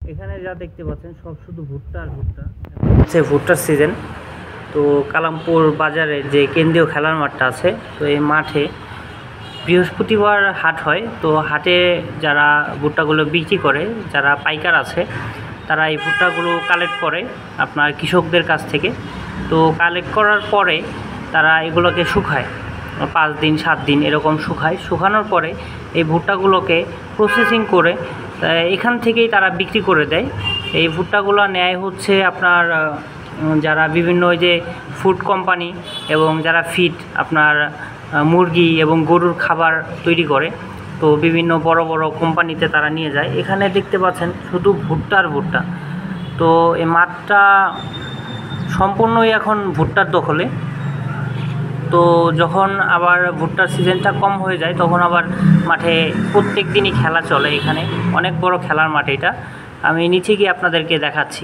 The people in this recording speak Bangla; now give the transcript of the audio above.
এখানে যা দেখতে পাচ্ছেন সব শুধু ভুট্টা আর ভুট্টা। হচ্ছে ভুট্টার সিজন। তো কালামপুর বাজারে যে কেন্দ্রীয় খেলার মাঠটা আছে, তো এই মাঠে বৃহস্পতিবার হাট হয়। তো হাটে যারা ভুট্টাগুলো বিক্রি করে, যারা পাইকার আছে, তারা এই ভুট্টাগুলো কালেক্ট করে আপনার কৃষকদের কাছ থেকে। তো কালেক্ট করার পরে তারা এগুলোকে শুকায় 5 দিন 7 দিন এরকম শুকায়। শুকানোর পরে এই ভুট্টাগুলোকে প্রসেসিং করে এখান থেকেই তারা বিক্রি করে দেয়। এই ভুট্টাগুলো নেয় হচ্ছে আপনার যারা বিভিন্ন ওই যে ফুড কোম্পানি এবং যারা ফিড আপনার মুরগি এবং গরুর খাবার তৈরি করে, তো বিভিন্ন বড় বড় কোম্পানিতে তারা নিয়ে যায়। এখানে দেখতে পাচ্ছেন শুধু ভুট্টা আর ভুট্টা। তো এই মাঠটা সম্পূর্ণই এখন ভুট্টার দখলে। তো যখন আবার ভুট্টার সিজনটা কম হয়ে যায় তখন আবার মাঠে প্রত্যেক দিনই খেলা চলে। এখানে অনেক বড় খেলার মাঠ এটা। আমি নিচে গিয়ে আপনাদেরকে দেখাচ্ছি।